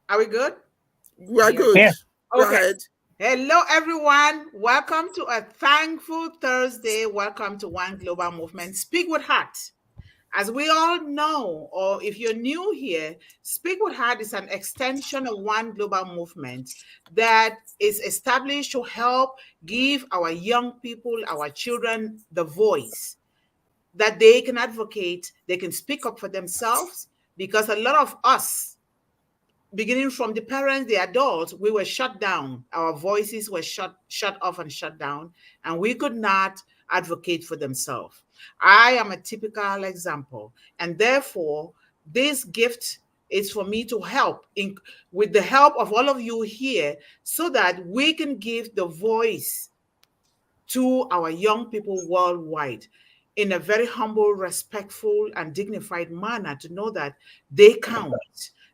Are we good? We are good. Yeah. Go Okay. ahead. Hello, everyone. Welcome to a thankful Thursday. Welcome to One Global Movement. Speak with Heart. As we all know, or if you're new here, Speak with Heart is an extension of One Global Movement that is established to help give our young people, our children, the voice that they can advocate, they can speak up for themselves, because a lot of us, beginning from the parents, the adults, we were shut down. Our voices were shut off and shut down, and we could not advocate for themselves. I am a typical example, and therefore, this gift is for me to help with the help of all of you here, so that we can give the voice to our young people worldwide in a very humble, respectful, and dignified manner, to know that they count,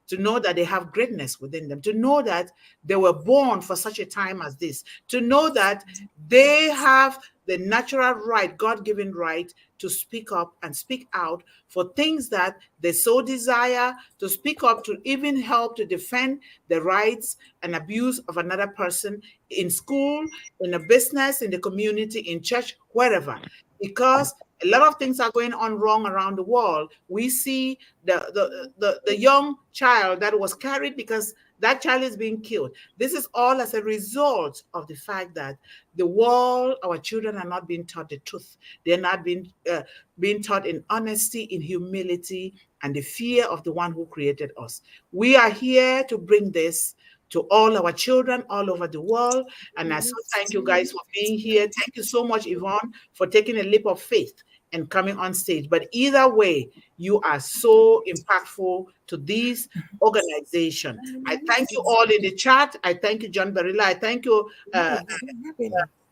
to know that they have greatness within them, to know that they were born for such a time as this, to know that they have the natural right, God-given right, to speak up and speak out for things that they so desire, to speak up, to even help to defend the rights and abuse of another person in school, in a business, in the community, in church, wherever. Because a lot of things are going on wrong around the world. We see the young child that was carried, because that child is being killed. This is all as a result of the fact that the world, our children are not being taught the truth. They're not being taught in honesty, in humility, and the fear of the one who created us. We are here to bring this to all our children all over the world. And I so thank you guys for being here. Thank you so much, Yvonne, for taking a leap of faith and coming on stage. But either way, you are so impactful to this organization. I thank you all in the chat. I thank you, John Barilla. I thank you,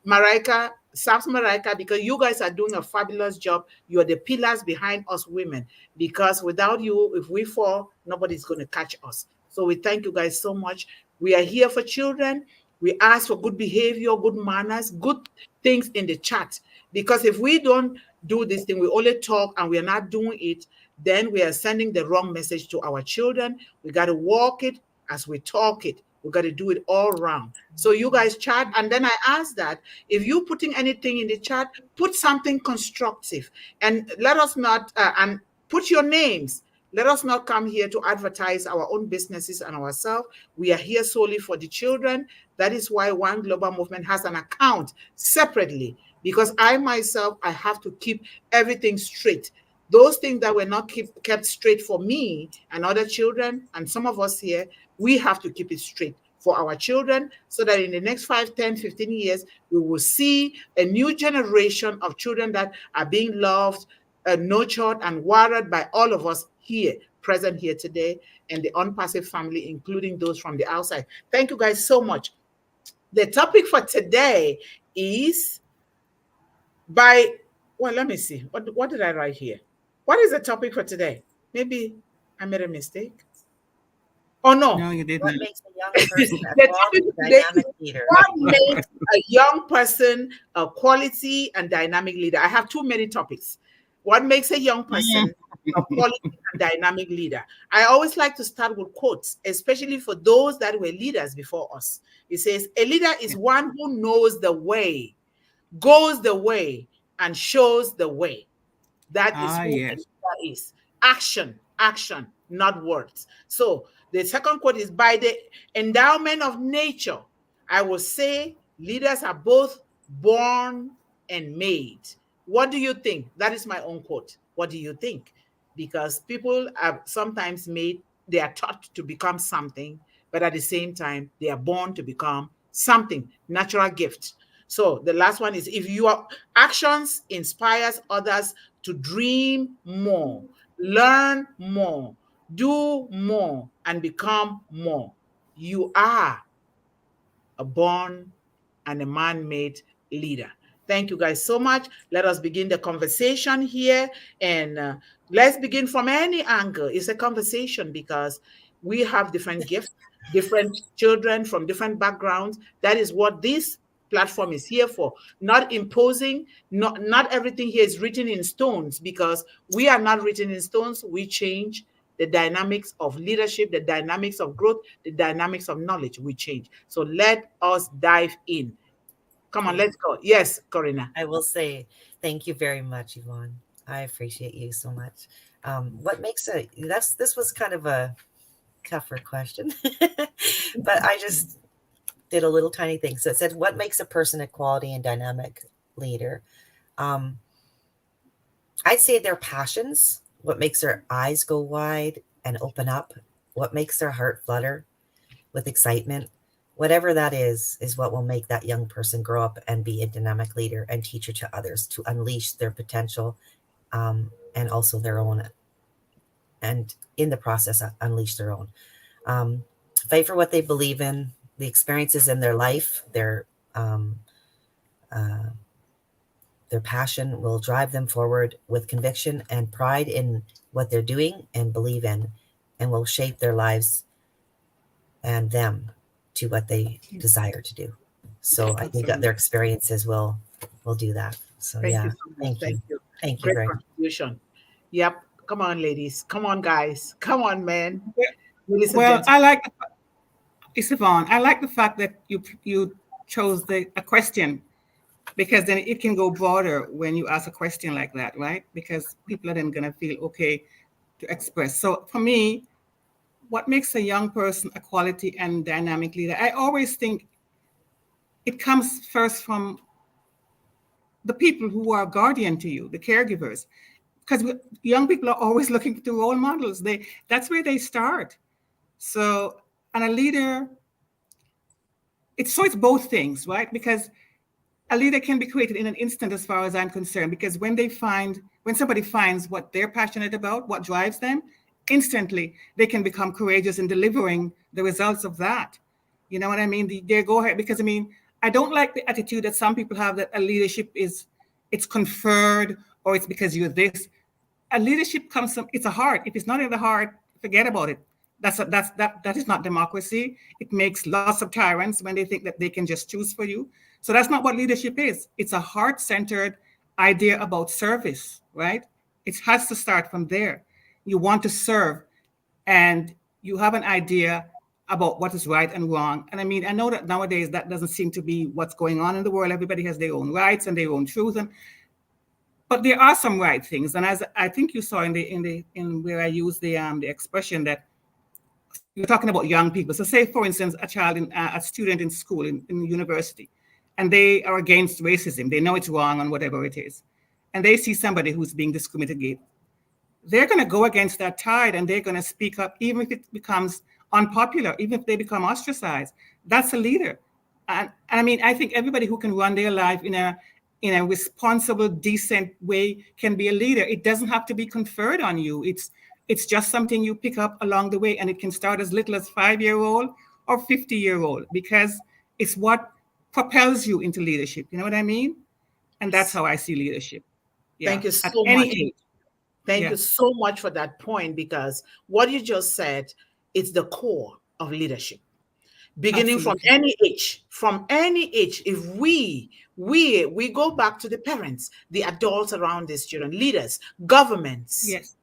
Marika, South Marika, because you guys are doing a fabulous job. You are the pillars behind us women, because without you, if we fall, nobody's going to catch us. So we thank you guys so much. We are here for children. We ask for good behavior, good manners, good things in the chat. Because if we don't do this thing, we only talk and we are not doing it, then we are sending the wrong message to our children. We got to walk it as we talk it. We got to do it all around. So you guys chat, and then I ask that if you're putting anything in the chat, put something constructive, and let us not and put your names. Let us not come here to advertise our own businesses and ourselves. We are here solely for the children. That is why One Global Movement has an account separately, because I myself, I have to keep everything straight. Those things that were not kept straight for me and other children, and some of us here, we have to keep it straight for our children, so that in the next 5, 10, 15 years, we will see a new generation of children that are being loved, nurtured, and watered by all of us here, present here today, and the Unpassive family, including those from the outside. Thank you guys so much. The topic for today is let me see. What did I write here? What is the topic for today? Maybe I made a mistake. Oh, no. No, you didn't. What makes a young person a The quality topic for today is dynamic leader? what makes a young person a quality and dynamic leader. I have too many topics. What makes a young person a quality and dynamic leader? I always like to start with quotes, especially for those that were leaders before us. It says, a leader is one who knows the way, goes the way, and shows the way. That is who a Yes. leader is. Action, action, not words. So the second quote is, by the endowment of nature, I will say leaders are both born and made. What do you think? That is my own quote. What do you think? Because people are sometimes made, they are taught to become something, but at the same time, they are born to become something, natural gift. So the last one is, if your actions inspires others to dream more, learn more, do more, and become more, you are a born and a man-made leader. Thank you guys so much. Let us begin the conversation here, and let's begin from any angle. It's a conversation because we have different gifts, different children from different backgrounds. That is what this platform is here for. Not imposing, not everything here is written in stones, because we are not written in stones. We change. the dynamics of leadership, the dynamics of growth, the dynamics of knowledge will change. So let us dive in. Come on, let's go. Yes, Corrina. I will say thank you very much, Yvonne. I appreciate you so much. What makes this was kind of a tougher question, but I just did a little tiny thing. So it said, what makes a person a quality and dynamic leader? Um, I'd say their passions, what makes their eyes go wide and open up, what makes their heart flutter with excitement. Whatever that is what will make that young person grow up and be a dynamic leader and teacher to others to unleash their potential, and also their own, and in the process, unleash their own. Um, Fight for what they believe in, the experiences in their life, um, uh, their passion will drive them forward with conviction and pride in what they're doing and believe in, and will shape their lives and them to what they desire to do. So I think that their experiences will do that. So Thank yeah, you so much. thank you. Thank you. Thank you Great very much. contribution. Yep. Come on, ladies. Come on, guys. Come on, men. Ladies and Well, gentlemen. I like it's Yvonne. I like the fact that you chose a question, because then it can go broader when you ask a question like that, right? Because people are then gonna feel okay to express. So for me, what makes a young person a quality and dynamic leader? I always think it comes first from the people who are guardian to you, the caregivers, because young people are always looking to role models. That's where they start. So, and a leader, it's both things, right? Because a leader can be created in an instant, as far as I'm concerned, because when somebody finds what they're passionate about, what drives them, instantly they can become courageous in delivering the results of that. You know what I mean? They go ahead, because I mean, I don't like the attitude that some people have, that a leadership it's conferred, or it's because you're this. A leadership comes from, it's a heart. If it's not in the heart, forget about it. That is not democracy. It makes lots of tyrants when they think that they can just choose for you. So that's not what leadership is. It's a heart-centered idea about service, right? It has to start from there. You want to serve, and you have an idea about what is right and wrong. And I mean, I know that nowadays that doesn't seem to be what's going on in the world. Everybody has their own rights and their own truth, but there are some right things. And as I think you saw in where I used the expression that you're talking about young people. So say, for instance, a student in school, in university, and they are against racism. They know it's wrong on whatever it is. And they see somebody who's being discriminated. They're going to go against that tide, and they're going to speak up, even if it becomes unpopular, even if they become ostracized. That's a leader. And I mean, I think everybody who can run their life in a responsible, decent way can be a leader. It doesn't have to be conferred on you. It's just something you pick up along the way, and it can start as little as 5-year-old or 50-year-old, because it's what propels you into leadership. You know what I mean? And that's how I see leadership. Yeah, Thank you at so any much. age. Thank Yeah. you so much for that point, because what you just said is the core of leadership. Beginning from any age, if we go back to the parents, the adults around these children, leaders, governments. Yes.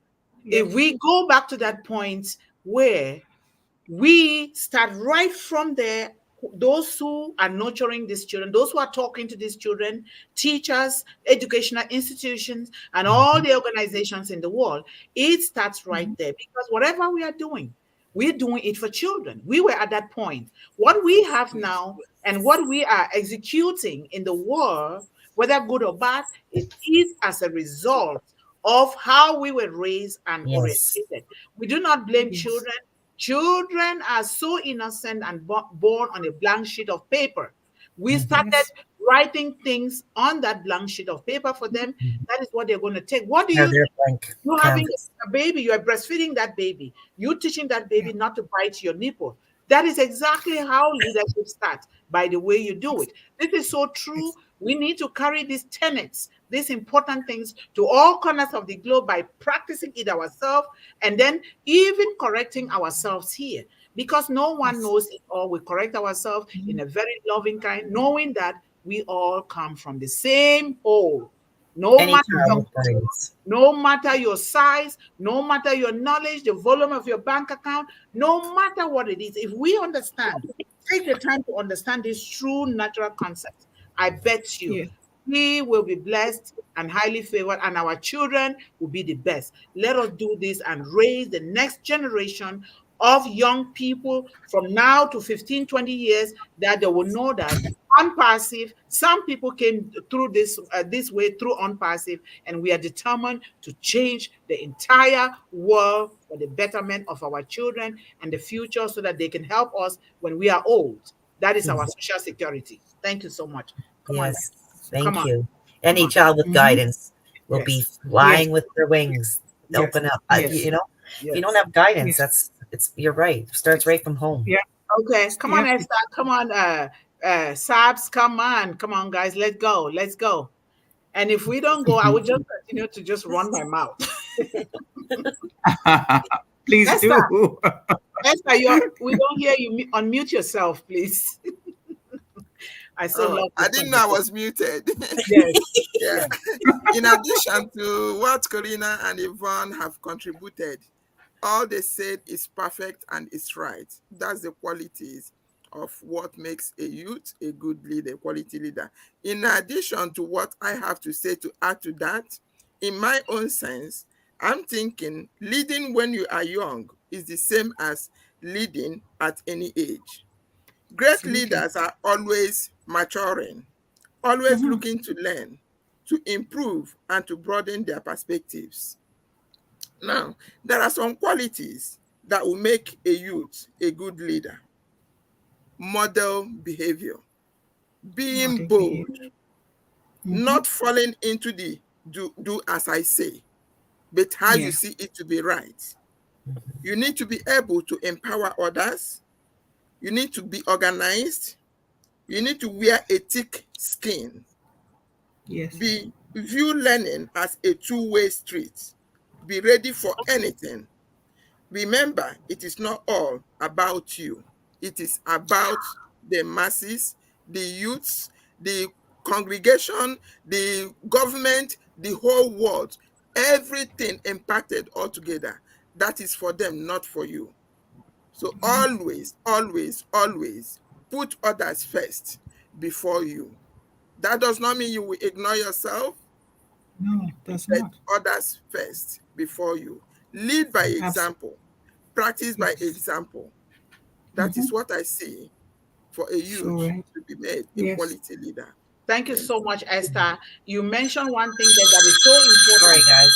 If we go back to that point where we start right from there, those who are nurturing these children, those who are talking to these children, teachers, educational institutions, and all the organizations in the world, it starts right there, because whatever we are doing, we're doing it for children. We were at that point. What we have now and what we are executing in the world, whether good or bad, it is as a result of how we were raised and Yes. orientated. We do not blame children. Children are so innocent and born on a blank sheet of paper. We started writing things on that blank sheet of paper for them. That is what they're going to take. What do Yeah, you they're think? blank You're having canvas. a baby, you are breastfeeding that baby. You're teaching that baby not to bite your nipple. That is exactly how leadership starts, by the way you do it. This is so true. We need to carry these tenets, these important things, to all corners of the globe by practicing it ourselves, and then even correcting ourselves here. Because no one knows it all. We correct ourselves in a very loving kind, knowing that we all come from the same hole. No Any matter child your with guidance. no matter your size, no matter your knowledge, the volume of your bank account, no matter what it is, if we understand, take the time to understand this true natural concept, I bet you Yes. we will be blessed and highly favored, and our children will be the best. Let us do this and raise the next generation of young people from now to 15, 20 years that they will know that unpassive, some people came through this way through unpassive, and we are determined to change the entire world for the betterment of our children and the future so that they can help us when we are old. That is our social security. Thank you so much. Come on, Yes. guys. Come Thank on. you. Come Any on. child with Mm-hmm. guidance will be Yes. Yes. flying with their wings Yes. open up. Yes. You know, if you don't Yes. have guidance, Yes. you're right. It starts right from home. Yeah. Okay. Come on, Yeah. Esther. Come on, Sabs. Come on. Come on, guys. Let's go. Let's go. And if we don't go, I will just continue to just run my mouth. Please Esther, do. Esther, we don't hear you. Unmute yourself, please. I so Oh, love I this didn't know I conversation. was muted. Yes, Yeah. yes. In addition to what Corrina and Yvonne have contributed, all they said is perfect and is right. That's the qualities of what makes a youth a good leader, quality leader. In addition to what I have to say to add to that, in my own sense, I'm thinking leading when you are young is the same as leading at any age. Great Absolutely. leaders are always maturing, always Mm-hmm. looking to learn, to improve, and to broaden their perspectives. Now, there are some qualities that will make a youth a good leader. Model behavior, being Model bold, behavior. Mm-hmm. not falling into the do as I say, but how you Yeah. see it to be right. You need to be able to empower others. You need to be organized. You need to wear a thick skin. Yes. Be view learning as a two-way street. Be ready for anything. Remember, it is not all about you. It is about the masses, the youths, the congregation, the government, the whole world. Everything impacted altogether. That is for them, not for you. So always, always, always put others first before you. That does not mean you will ignore yourself, No, that's but not. others first before you. Lead by Absolutely. example, practice by Yes. example. That Mm-hmm. is what I see for a So youth right. to be made a Yes. quality leader. Thank you Thank so you. much, Esther. You mentioned one thing that is so Sorry, important. guys.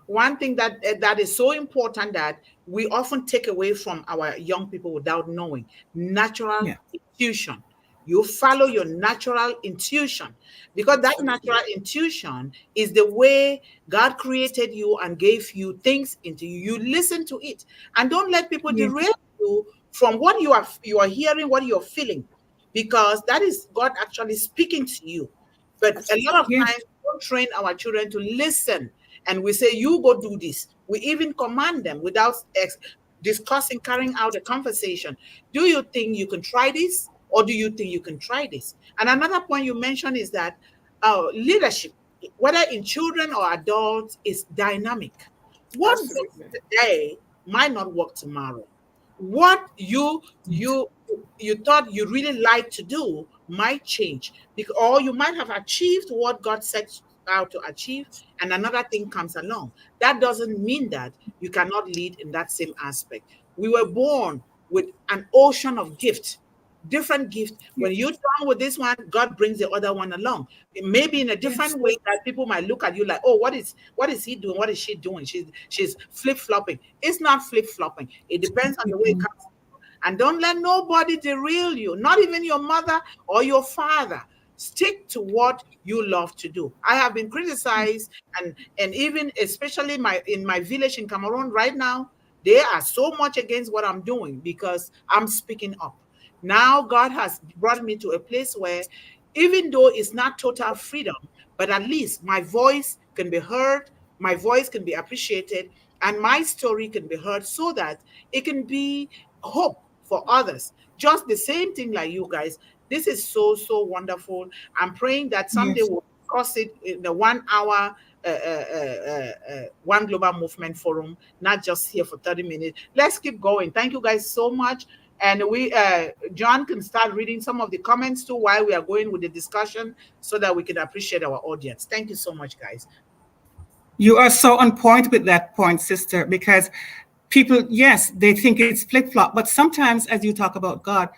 One thing that is so important that we often take away from our young people without knowing: natural Yeah. intuition. You follow your natural intuition, because that Absolutely. natural intuition is the way God created you and gave you things into you. You listen to it, and don't let people Yeah. derail you from what you are hearing, what you're feeling, because that is God actually speaking to you. But a lot of Absolutely. Yes. times we don't train our children to listen, and we say, you go do this. We even command them without discussing, carrying out a conversation. Do you think you can try this? Or do you think you can try this? And another point you mentioned is that leadership, whether in children or adults, is dynamic. What works Absolutely. today might not work tomorrow. What you thought you really like to do might change, because, or you might have achieved what God set out to achieve, and another thing comes along. That doesn't mean that you cannot lead in that same aspect. We were born with an ocean of gifts, different gifts. When Yes. you're done with this one, God brings the other one along. It may be in a Yes. different way that people might look at you like, oh, what is he doing? What is she doing? She's flip-flopping. It's not flip-flopping. It depends on the way it Mm-mm. comes. And don't let nobody derail you, not even your mother or your father. Stick to what you love to do. I have been criticized, and even especially in my village in Cameroon right now, they are so much against what I'm doing because I'm speaking up. Now God has brought me to a place where, even though it's not total freedom, but at least my voice can be heard, my voice can be appreciated, and my story can be heard, so that it can be hope for others. Just the same thing like you guys. This is so, so wonderful. I'm praying that someday Yes. we'll discuss it in the 1 hour One Global Movement Forum, not just here for 30 minutes. Let's keep going. Thank you guys so much. And we, John can start reading some of the comments too while we are going with the discussion so that we can appreciate our audience. Thank you so much, guys. You are so on point with that point, sister, because people, yes, they think it's flip-flop, but sometimes, as you talk about God,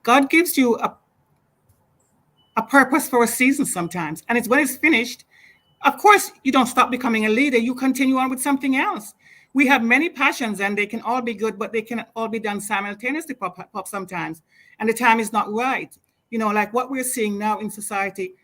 God gives you a purpose for a season sometimes. And it's when it's finished, of course, you don't stop becoming a leader. You continue on with something else. We have many passions and they can all be good, but they can all be done simultaneously pop sometimes. And the time is not right. You know, like what we're seeing now in society,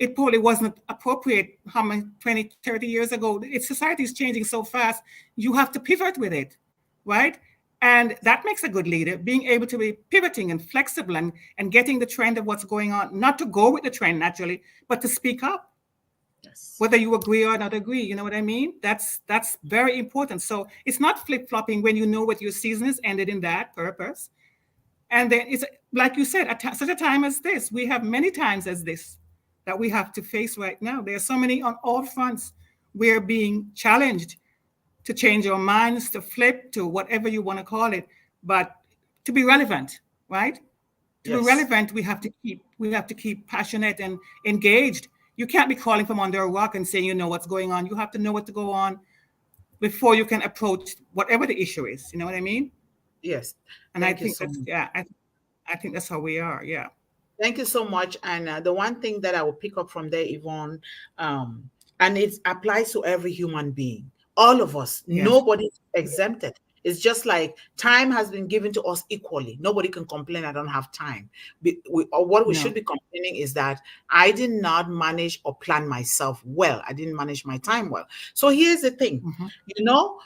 it probably wasn't appropriate how many 20, 30 years ago. Society is changing so fast. You have to pivot with it, right? And that makes a good leader, being able to be pivoting and flexible and getting the trend of what's going on, not to go with the trend naturally, but to speak up. Yes. Whether you agree or not agree, you know what I mean? That's very important. So it's not flip-flopping when you know what your season is ended in that purpose. And then it's like you said, such a time as this, we have many times as this that we have to face right now. There are so many on all fronts. We're being challenged to change our minds, to flip, to whatever you want to call it, but to be relevant, right? To be relevant, we have to keep passionate and engaged. You can't be crawling from under a rock and saying you know what's going on. You have to know what to go on before you can approach whatever the issue is. You know what I mean? Yes. And I think that's I think that's how we are. Yeah. Thank you so much. And the one thing that I will pick up from there, Yvonne, and it applies to every human being, all of us, nobody's exempted. It's just like time has been given to us equally. Nobody can complain, I don't have time. What we should be complaining is that I did not manage or plan myself well. I didn't manage my time well. So here's the thing, you know,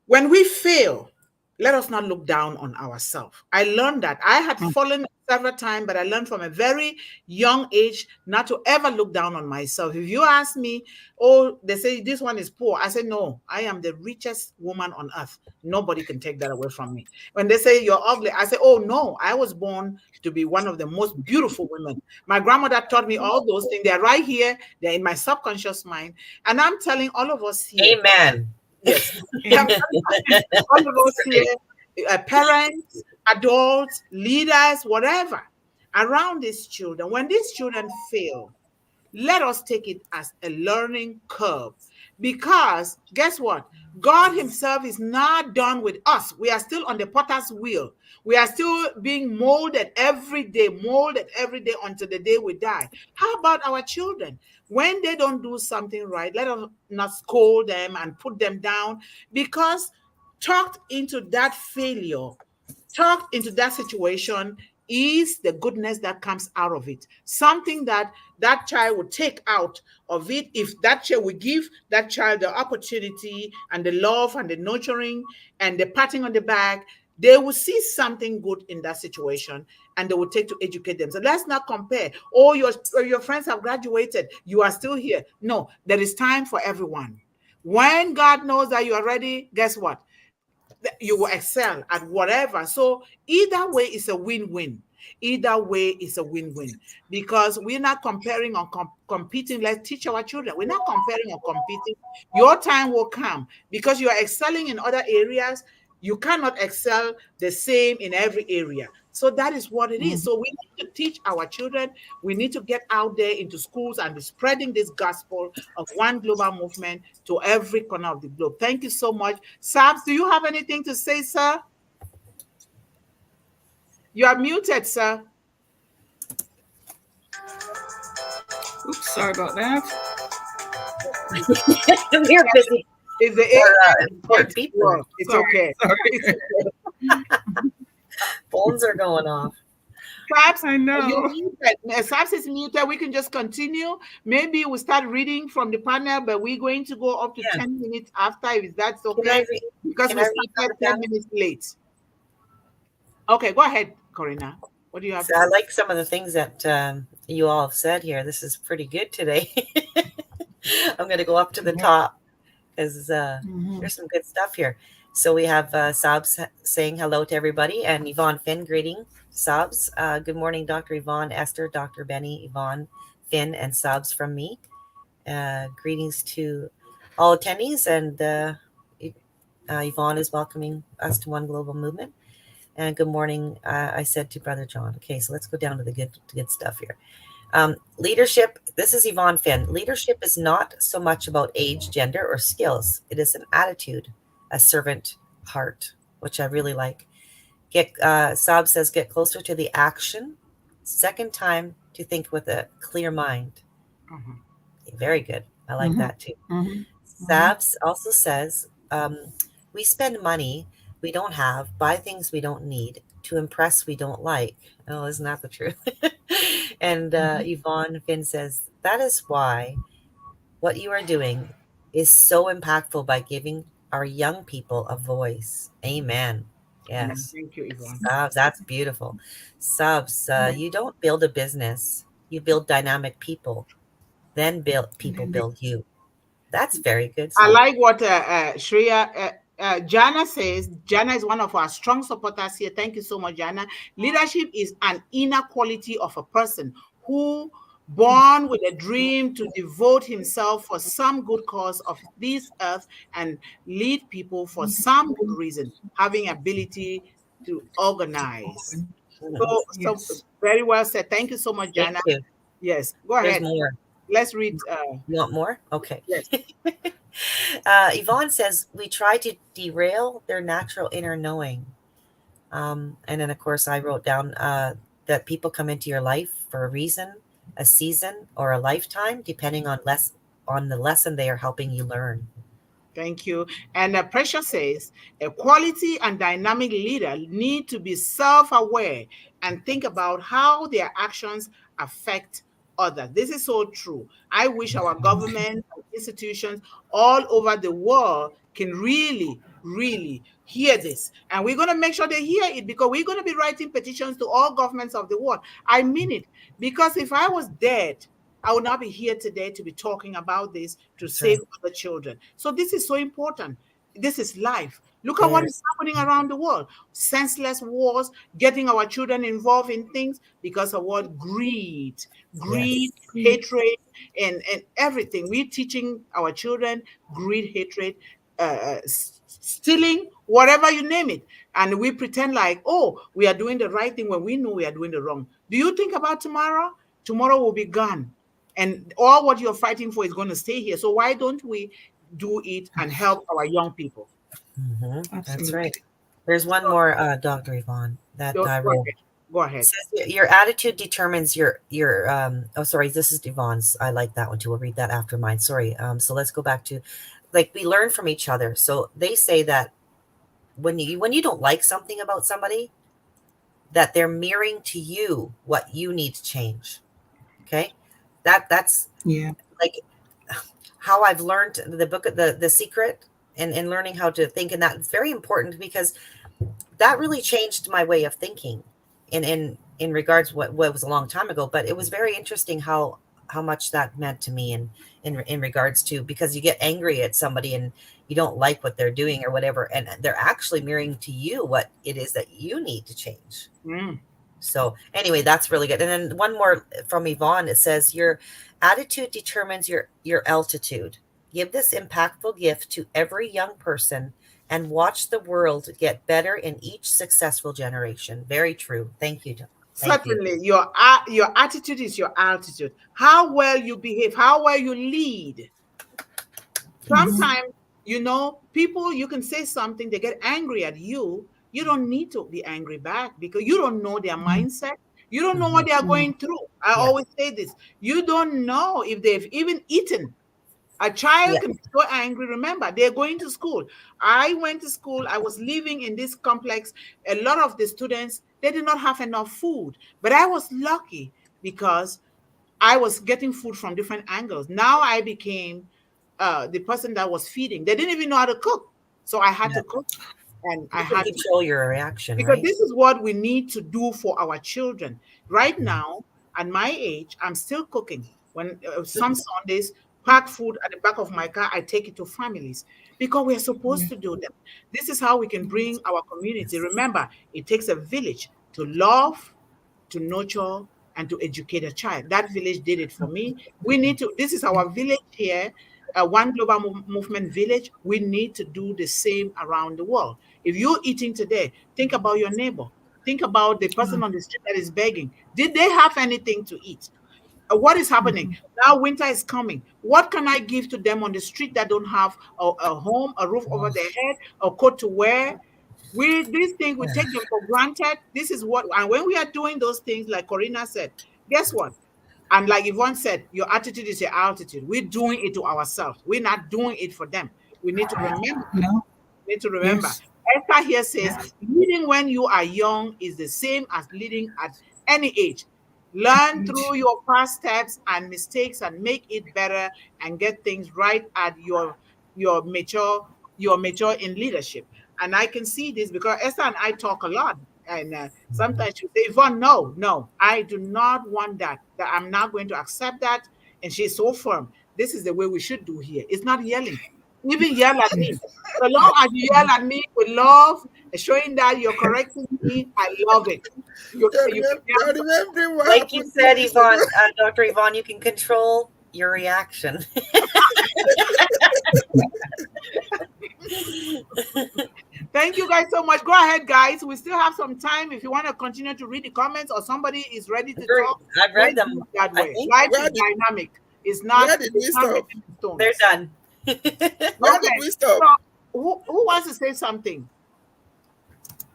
when we fail, let us not look down on ourselves. I learned that. I had fallen several times, but I learned from a very young age not to ever look down on myself. If you ask me, oh, they say this one is poor, I say, no, I am the richest woman on earth. Nobody can take that away from me. When they say you're ugly, I say, oh, no, I was born to be one of the most beautiful women. My grandmother taught me all those things. They're right here. They're in my subconscious mind. And I'm telling all of us here. Amen. Yes. All of us here, parents, adults, leaders, whatever, around these children. When these children fail, let us take it as a learning curve. Because guess what? God himself is not done with us. We are still on the potter's wheel. We are still being molded every day until the day we die. How about our children? When they don't do something right, let us not scold them and put them down, because tucked into that failure, tucked into that situation is the goodness that comes out of it. Something that that child will take out of it if that child will give that child the opportunity and the love and the nurturing and the patting on the back. They will see something good in that situation and they will take to educate them. So let's not compare. Oh, your friends have graduated. You are still here. No, there is time for everyone. When God knows that you are ready, guess what? You will excel at whatever. So either way is a win-win. Either way is a win-win, because we're not comparing or competing. Let's teach our children. We're not comparing or competing. Your time will come because you are excelling in other areas. You cannot excel the same in every area. So that is what it is. So we need to teach our children. We need to get out there into schools and be spreading this gospel of one global movement to every corner of the globe. Thank you so much. Sabs, do you have anything to say, sir? You are muted, sir. Oops, sorry about that. We're busy. Is the people? It's okay. It's okay. Phones are going off. Perhaps I know. You're muted. Sabs is muted. We can just continue. Maybe we start reading from the panel, but we're going to go up to 10 minutes after, if that's okay. Because we started 10 minutes late. Okay, go ahead, Corrina. What do you have? So I like some of the things that you all have said here. This is pretty good today. I'm going to go up to the top because there's some good stuff here. So we have Sabs saying hello to everybody, and Yvonne Finn greeting Sabs. Good morning, Dr. Yvonne, Esther, Dr. Benny, Yvonne Finn, and Sabs from me. Greetings to all attendees, and Yvonne is welcoming us to One Global Movement. And good morning, I said to Brother John. Okay, so let's go down to the good stuff here. Leadership, this is Yvonne Finn. Leadership is not so much about age, gender, or skills. It is an attitude, a servant heart, which I really like. Saab says, get closer to the action. Second time to think with a clear mind. Very good. I like that too. Sabs also says, we spend money we don't have, buy things we don't need, to impress we don't like. Oh, isn't that the truth? And Yvonne Finn says, that is why what you are doing is so impactful by giving our young people a voice. Amen. Yes. Thank you, Yvonne. Subs, that's beautiful. Subs, you don't build a business. You build dynamic people. Then people build you. That's very good. I like what Shreya, Jana says. Jana is one of our strong supporters here. Thank you so much, Jana. Leadership is an inner quality of a person who born with a dream to devote himself for some good cause of this earth and lead people for some good reason, having ability to organize. So very well said. Thank you so much, Jana. Thank you. Yes, go ahead. There's more. Let's read. You want more? Okay. Yes. Yvonne says, we try to derail their natural inner knowing. And then, of course, I wrote down that people come into your life for a reason, a season, or a lifetime, depending on the lesson they are helping you learn. Thank you. And Precious says, a quality and dynamic leader need to be self-aware and think about how their actions affect others. This is so true. I wish our government and institutions all over the world can really hear this. And we're going to make sure they hear it, because we're going to be writing petitions to all governments of the world. I mean it, because if I was dead, I would not be here today to be talking about this to save other children. So this is so important. This is life. Look at what is happening around the world. Senseless wars, getting our children involved in things because of what? Greed, hatred, and everything. We're teaching our children greed, hatred, stealing, whatever you name it. And we pretend like, oh, we are doing the right thing when we know we are doing the wrong. Do you think about tomorrow? Tomorrow will be gone. And all what you're fighting for is going to stay here. So why don't we do it and help our young people? That's right. There's one more, Dr. Yvonne, that I wrote. Go ahead. Says, your attitude determines your oh, sorry, this is Yvonne's. I like that one too. We'll read that after mine. Sorry. So let's go back to, like, we learn from each other. So they say that when you don't like something about somebody, that they're mirroring to you what you need to change. Okay. That's like how I've learned the book, the Secret, and learning how to think. And that's very important, because that really changed my way of thinking in regards what was a long time ago. But it was very interesting how much that meant to me in regards to, because you get angry at somebody and you don't like what they're doing or whatever, and they're actually mirroring to you what it is that you need to change. So anyway, that's really good. And then one more from Yvonne. It says, your attitude determines your altitude. Give this impactful gift to every young person and watch the world get better in each successful generation. Very true. Thank you. Certainly, your attitude is your altitude. How well you behave, how well you lead. Sometimes, people, you can say something, they get angry at you. You don't need to be angry back, because you don't know their mindset. You don't know what they are going through. I always say this. You don't know if they've even eaten. A child can be so angry. Remember, they're going to school. I went to school. I was living in this complex. A lot of the students, they did not have enough food. But I was lucky, because I was getting food from different angles. Now I became the person that was feeding. They didn't even know how to cook. So I had to cook. And I had to control your reaction, because right? This is what we need to do for our children. Right now, at my age, I'm still cooking. When some Sundays, pack food at the back of my car. I take it to families because we're supposed to do them. This is how we can bring our community. Remember, it takes a village to love, to nurture, and to educate a child. That village did it for me. We need to, this is our village here, One Global Movement village. We need to do the same around the world. If you're eating today, think about your neighbor. Think about the person on the street that is begging. Did they have anything to eat? What is happening now? Winter is coming. What can I give to them on the street that don't have a home, a roof over their head, a coat to wear? These things, we take them for granted. This is what, and when we are doing those things, like Corrina said, guess what? And like Yvonne said, your attitude is your altitude. We're doing it to ourselves. We're not doing it for them. We need to remember. No. We need to remember. Yes. Esther here says, leading when you are young is the same as leading at any age. Learn through your past steps and mistakes and make it better and get things right at your mature in leadership. And I can see this because Esther and I talk a lot. And sometimes she say, Yvonne, no, I do not want that. That I'm not going to accept that. And she's so firm. This is the way we should do here. It's not yelling. Even yell at me. So long as you yell at me with love, showing that you're correcting me, I love it. Like you said, Yvonne, Dr. Yvonne, you can control your reaction. Thank you guys so much. Go ahead, guys. We still have some time. If you want to continue to read the comments or somebody is ready to talk, I've read them that way. Life is dynamic. It's not. Where did we stop? They're done. Where did we stop? So, who wants to say something?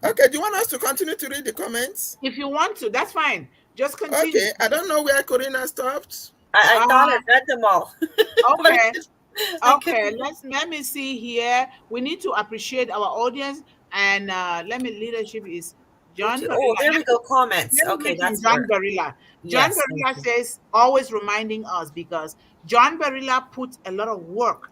Okay, do you want us to continue to read the comments? If you want to, that's fine. Just continue. Okay, I don't know where Corrina stopped. I thought I read them all. Okay. Okay, let me see here. We need to appreciate our audience, and leadership is John. Oh, there we go. Comments. Okay, that's John Barilla. John Barilla says, always reminding us, because John Barilla put a lot of work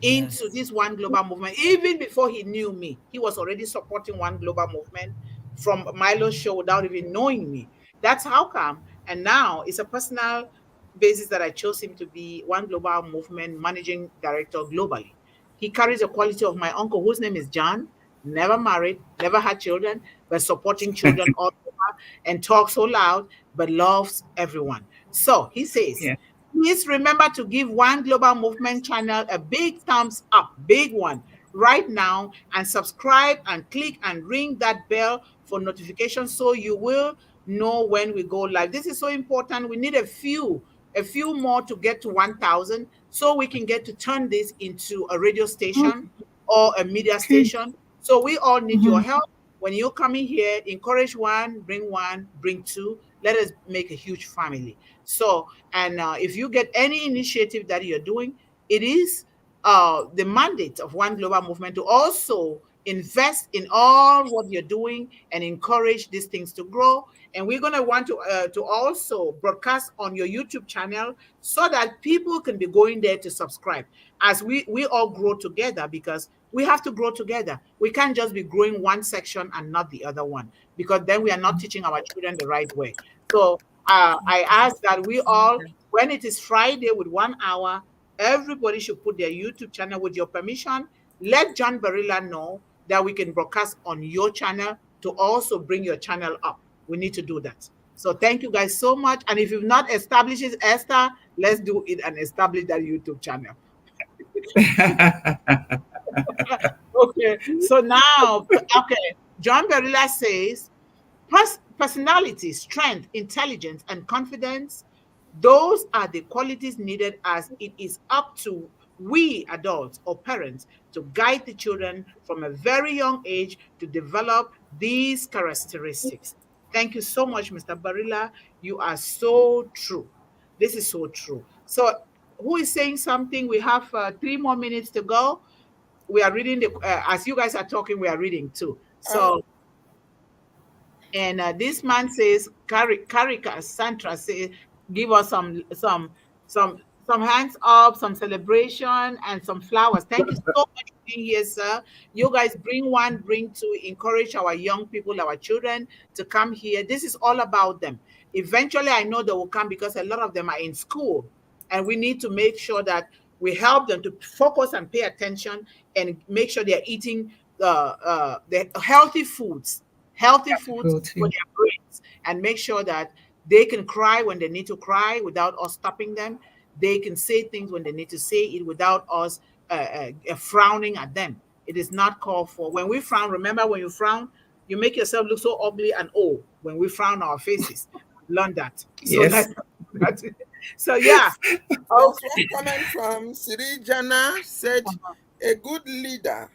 into this One Global Movement. Even before he knew me, he was already supporting One Global Movement from Milo's show without even knowing me. That's how come. And now it's a personal basis that I chose him to be One Global Movement Managing Director globally. He carries the quality of my uncle, whose name is John, never married, never had children, but supporting children all over, and talks so loud, but loves everyone. So he says, please remember to give One Global Movement channel a big thumbs up, big one, right now, and subscribe and click and ring that bell for notifications so you will know when we go live. This is so important. We need a few more to get to 1,000 so we can get to turn this into a radio station or a media station. So we all need your help. When you're coming here, encourage one, bring two. Let us make a huge family. So, and if you get any initiative that you're doing, it is the mandate of One Global Movement to also invest in all what you're doing and encourage these things to grow. And we're going to want to also broadcast on your YouTube channel so that people can be going there to subscribe as we all grow together, because we have to grow together. We can't just be growing one section and not the other one, because then we are not teaching our children the right way. So I ask that we all, when it is Friday with 1 hour, everybody should put their YouTube channel. With your permission, let John Barilla know that we can broadcast on your channel to also bring your channel up. We need to do that. So thank you guys so much. And if you've not established it, Esther, let's do it and establish that YouTube channel. Okay. So now, John Barilla says, personality, strength, intelligence, and confidence, those are the qualities needed, as it is up to we adults or parents to guide the children from a very young age to develop these characteristics. Thank you so much, Mr. Barilla. You are so true. This is so true. So who is saying something? We have 3 more minutes to go. We are reading as you guys are talking, we are reading too. So, and this man says, Karika Santra says, give us some hands up, some celebration, and some flowers. Thank you so much for being here, sir. You guys bring one, bring two, encourage our young people, our children to come here. This is all about them. Eventually, I know they will come because a lot of them are in school and we need to make sure that we help them to focus and pay attention and make sure they're eating the healthy foods Good, for their brains, and make sure that they can cry when they need to cry without us stopping them. They can say things when they need to say it without us frowning at them. It is not called for. When we frown, remember, when you frown, you make yourself look so ugly and old when we frown our faces. Learn that. So Yes. that's it. So yeah. There's one comment from Siri Jana said, a good leader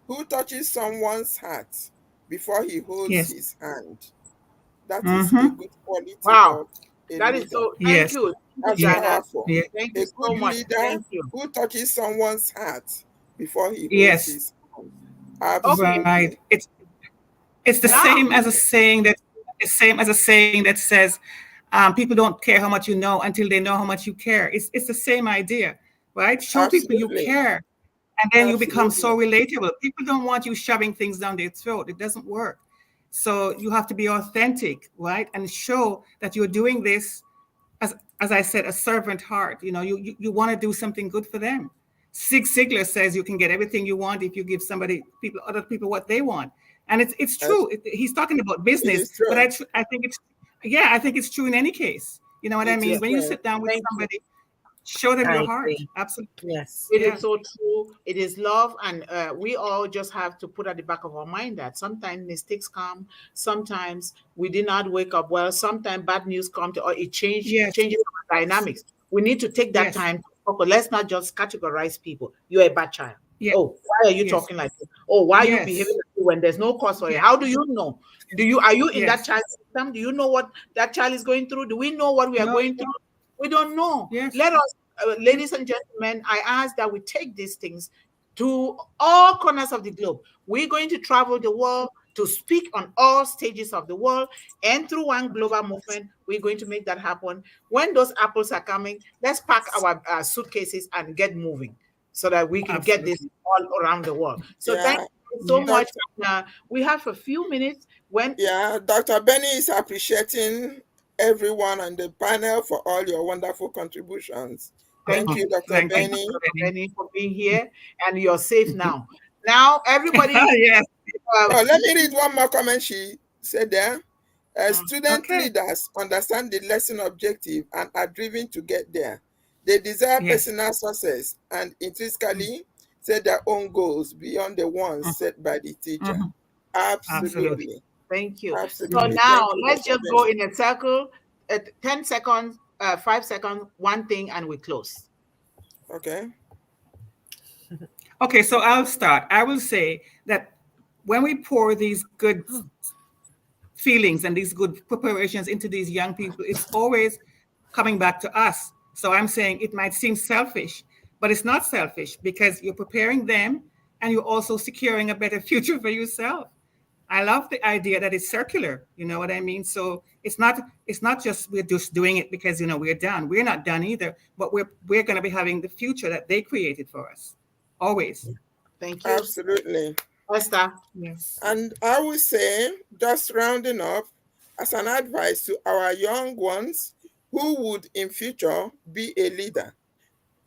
who touches someone's heart before he holds Yes. his hand. That is a good quality Wow. of a That leader. is so. Thank Yes. you. That's Jana. powerful. Yeah. Thank A you so good much. leader Thank you. who touches someone's heart before he holds Yes. his hand. Absolutely. Right. It's the Now, same as a saying that says, people don't care how much you know until they know how much you care. It's the same idea, right? Show people you Absolutely. care, and then you become so Absolutely. relatable. People don't want you shoving things down their throat. It doesn't work. So you have to be authentic, right? And show that you're doing this, as I said, a servant heart. You know, you want to do something good for them. Zig Ziglar says you can get everything you want if you give other people what they want. And it's true. He's talking about It business, is true. but I think it's true in any case. You know what I It mean? is When you true. sit down with thank you. somebody, show them I your heart. agree. Absolutely. Yes. It Yeah. is so true. It is love, and we all just have to put at the back of our mind that sometimes mistakes come. Sometimes we did not wake up well. Sometimes bad news come or it Yes. changes our dynamics. We need to take that Yes. time to focus. Let's not just categorize people. You're a bad child. Yes. Oh, why are you Yes. talking like this? Oh, why are you Yes. behaving like this when there's no cause for it? Yes. How do you know? Are you in that Yes. child's system? Do you know what that child is going through? Do we know what we are No. going through? We don't know. Yes. Let us, ladies and gentlemen, I ask that we take these things to all corners of the globe. We're going to travel the world to speak on all stages of the world, and through one global movement, we're going to make that happen. When those apples are coming, let's pack our suitcases and get moving so that we can get this all around the world. So thank you so much. We have a few minutes. Dr. Benny is appreciating everyone on the panel for all your wonderful contributions. Thank you, Dr. Thank you, Benny. Dr. Benny, for being here, and you're safe now. Now, everybody. Yes. Let me read one more comment she said there. Student leaders understand the lesson objective and are driven to get there. They desire personal success and intrinsically set their own goals beyond the ones set by the teacher. Absolutely. Thank you. Absolutely. So now Thank you, let's Dr. just go in a circle, 10 seconds, 5 seconds, one thing, and we close. Okay. Okay, so I'll start. I will say that when we pour these good feelings and these good preparations into these young people, it's always coming back to us. So I'm saying it might seem selfish, but it's not selfish because you're preparing them and you're also securing a better future for yourself. I love the idea that it's circular. You know what I mean? So it's not just we're just doing it because we're done. We're not done either, but we're going to be having the future that they created for us. Always. Thank you. Absolutely. Esther. Yes. And I would say, just rounding up, as an advice to our young ones who would in future be a leader,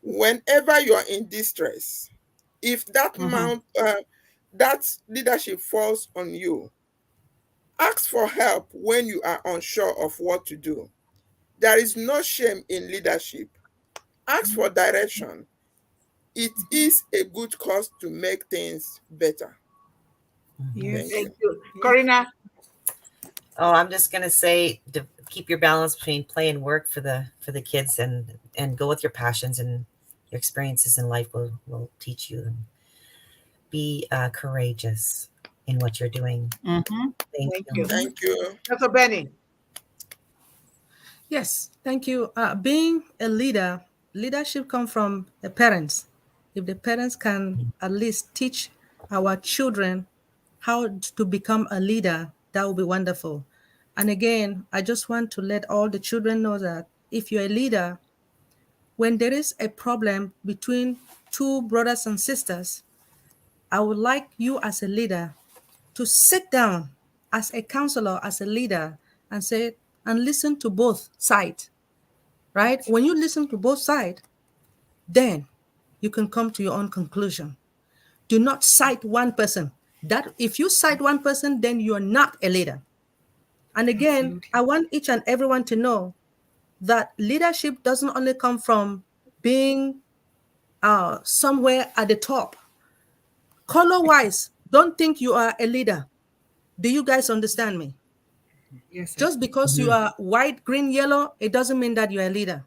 whenever you are in distress, if that that leadership falls on you, ask for help when you are unsure of what to do. There is no shame in leadership. Ask for direction. It is a good cause to make things better. Yes. Thank you. Corrina. Oh, I'm just gonna say to keep your balance between play and work for the kids, and go with your passions, and your experiences in life will teach you. Be courageous in what you're doing. Thank you. Thank you. Dr. Benny. Yes, thank you. Being a leader, leadership comes from the parents. If the parents can at least teach our children how to become a leader, that would be wonderful. And again, I just want to let all the children know that if you're a leader, when there is a problem between two brothers and sisters, I would like you as a leader to sit down as a counselor, as a leader, and say, and listen to both sides. right? When you listen to both sides, then you can come to your own conclusion. Do not cite one person. That if you cite one person, then you're not a leader. And again, Absolutely. I want each and everyone to know that leadership doesn't only come from being somewhere at the top. Color-wise, don't think you are a leader. Do you guys understand me? Yes, sir. Just because you are white, green, yellow, it doesn't mean that you're a leader.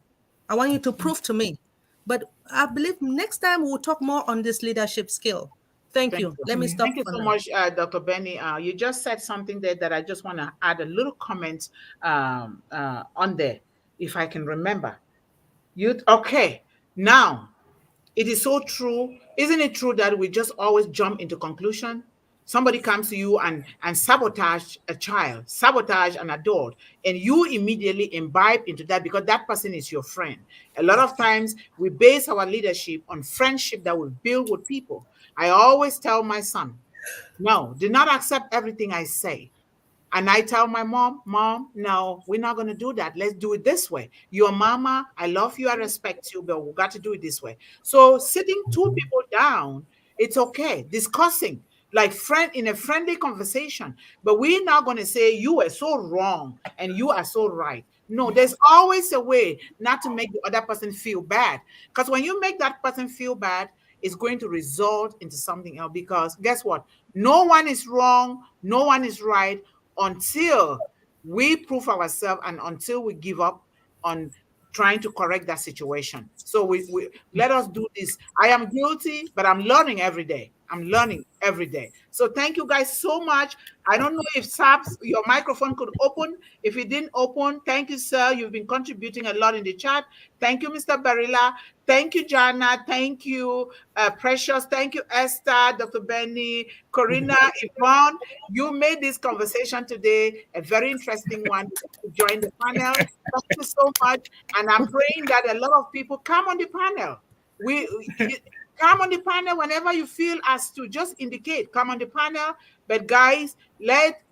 I want you to prove to me. But I believe next time we'll talk more on this leadership skill. Thank Thank you. you. Let me stop Thank you for so now. much, Dr. Benny. You just said something there that I just want to add a little comment on there, if I can remember. Okay? Now, it is so true. Isn't it true that we just always jump into conclusion? Somebody comes to you and sabotage a child, sabotage an adult, and you immediately imbibe into that because that person is your friend. A lot of times we base our leadership on friendship that we build with people. I always tell my son, no, do not accept everything I say. And I tell my mom, no, we're not going to do that. Let's do it this way. Your mama, I love you, I respect you, but we got to do it this way. So sitting two people down, it's okay. Discussing like friend in a friendly conversation, but we're not going to say you are so wrong and you are so right. No, there's always a way not to make the other person feel bad. Because when you make that person feel bad, it's going to result into something else. Because guess what? No one is wrong, no one is right until we prove ourselves and until we give up on trying to correct that situation. So we let us do this. I am guilty, but I'm learning every day. I'm learning every day. So thank you guys so much. I don't know if Saps, your microphone could open. If it didn't open, thank you, sir. You've been contributing a lot in the chat. Thank you, Mr. Barilla. Thank you, Jana. Thank you, Precious. Thank you, Esther, Dr. Benny, Corrina, Yvonne. You made this conversation today a very interesting one to join the panel. Thank you so much. And I'm praying that a lot of people come on the panel. Come on the panel whenever you feel as to just indicate, come on the panel. But guys,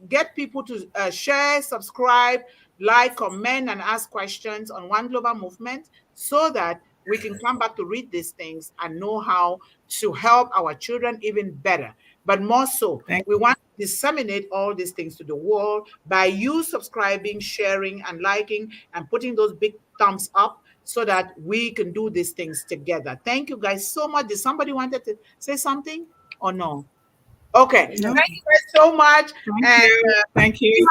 get people to share, subscribe, like, comment, and ask questions on One Global Movement so that we can come back to read these things and know how to help our children even better. But more so, we want to disseminate all these things to the world by you subscribing, sharing, and liking, and putting those big thumbs up so that we can do these things together. Thank you guys so much. Did somebody wanted to say something or no? Okay. No. Thank you guys so much. Thank you. Thank you.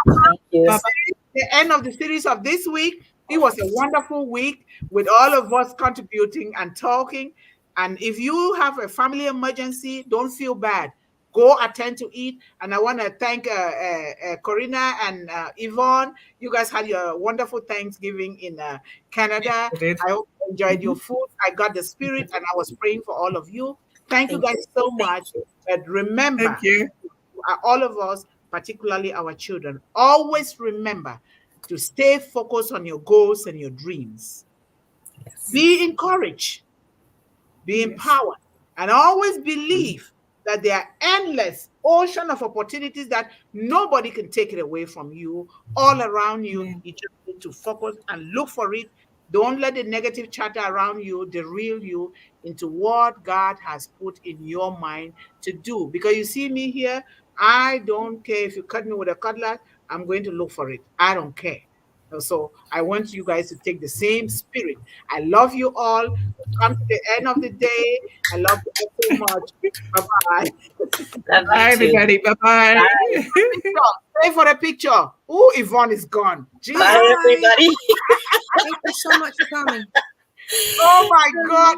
The end of the series of this week. It was a wonderful week with all of us contributing and talking. And if you have a family emergency, don't feel bad. Go attend to it. And I want to thank Corrina and Yvonne. You guys had your wonderful Thanksgiving in Canada. I hope you enjoyed your food. I got the spirit and I was praying for all of you. Thank you guys so much. But remember, Thank you. all of us, particularly our children, always remember to stay focused on your goals and your dreams. Yes. Be encouraged, be empowered, and always believe that there are endless ocean of opportunities that nobody can take it away from you, all around you. You just need to focus and look for it. Don't let the negative chatter around you derail you into what God has put in your mind to do. Because you see me here, I don't care if you cut me with a cutlass, I'm going to look for it. I don't care. So I want you guys to take the same spirit. I love you all. Come to the end of the day. I love you all so much. Bye-bye. Bye, everybody. Bye-bye. Stay for a picture. Oh, Yvonne is gone. Jesus. Bye, everybody. Thank you so much for coming. Oh, my God.